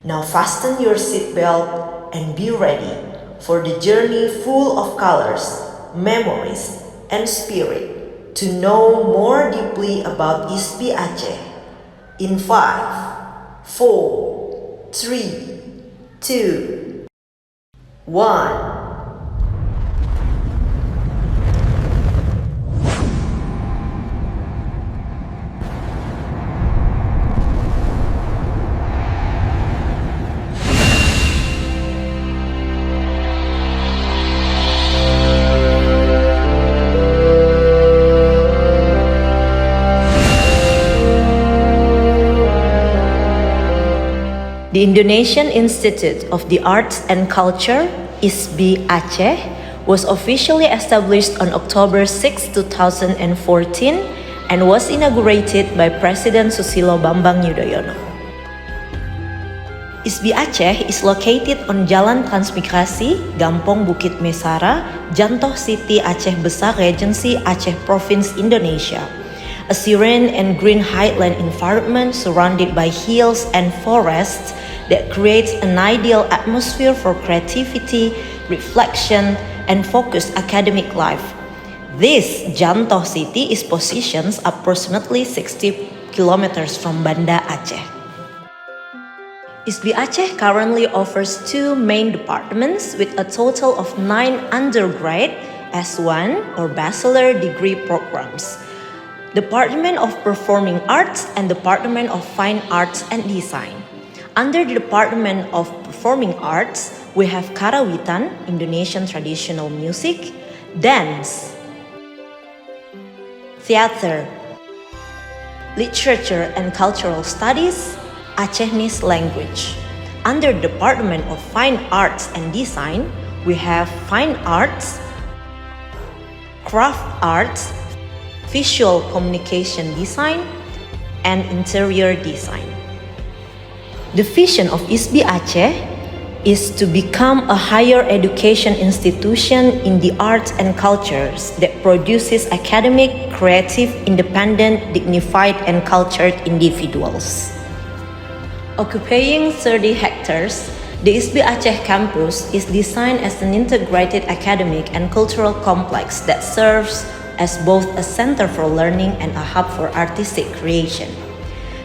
Now fasten your seatbelt and be ready for the journey full of colors, memories, and spirit to know more deeply about ISBI Aceh. In 5, 4, 3, 2, 1. The Indonesian Institute of the Arts and Culture, ISBI Aceh, was officially established on October 6, 2014 and was inaugurated by President Susilo Bambang Yudhoyono. ISBI Aceh is located on Jalan Transmigrasi, Gampong Bukit Mesara, Jantoh City, Aceh Besar Regency, Aceh Province, Indonesia. A serene and green highland environment surrounded by hills and forests that creates an ideal atmosphere for creativity, reflection, and focused academic life. This Jantoh city is positioned approximately 60 kilometers from Banda Aceh. ISBI Aceh currently offers 2 main departments with a total of 9 undergrad S1 or bachelor degree programs. Department of Performing Arts and Department of Fine Arts and Design. Under the Department of Performing Arts, we have Karawitan, Indonesian traditional music, dance, theater, literature and cultural studies, Acehnese language. Under the Department of Fine Arts and Design, we have fine arts, craft arts, visual communication design, and interior design. The vision of ISBI Aceh is to become a higher education institution in the arts and cultures that produces academic, creative, independent, dignified, and cultured individuals. Occupying 30 hectares, the ISBI Aceh campus is designed as an integrated academic and cultural complex that serves as both a center for learning and a hub for artistic creation.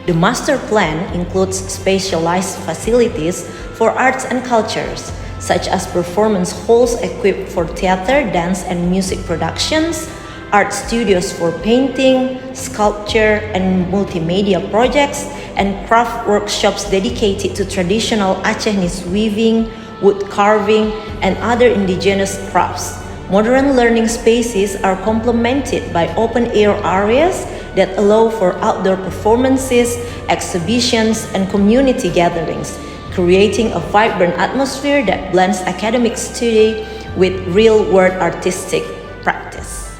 The master plan includes specialized facilities for arts and cultures, such as performance halls equipped for theater, dance, and music productions, art studios for painting, sculpture, and multimedia projects, and craft workshops dedicated to traditional Acehnese weaving, wood carving, and other indigenous crafts. Modern learning spaces are complemented by open-air areas that allow for outdoor performances, exhibitions, and community gatherings, creating a vibrant atmosphere that blends academic study with real-world artistic practice.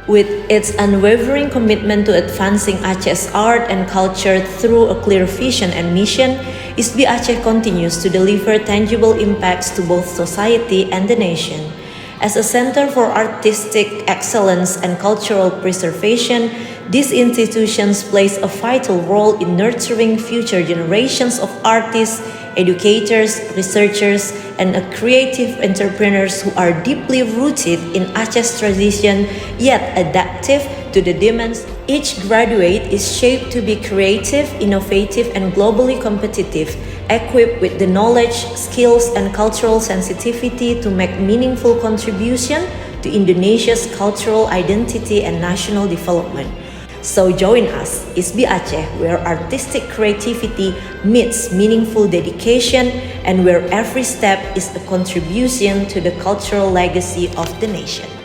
With its unwavering commitment to advancing Aceh's art and culture through a clear vision and mission, ISBI Aceh continues to deliver tangible impacts to both society and the nation. As a center for artistic excellence and cultural preservation, these institutions plays a vital role in nurturing future generations of artists, educators, researchers, and creative entrepreneurs who are deeply rooted in Aceh's tradition yet adaptive to the demands. Each graduate is shaped to be creative, innovative, and globally competitive, equipped with the knowledge, skills, and cultural sensitivity to make meaningful contribution to Indonesia's cultural identity and national development. So join us, ISBI Aceh, where artistic creativity meets meaningful dedication and where every step is a contribution to the cultural legacy of the nation.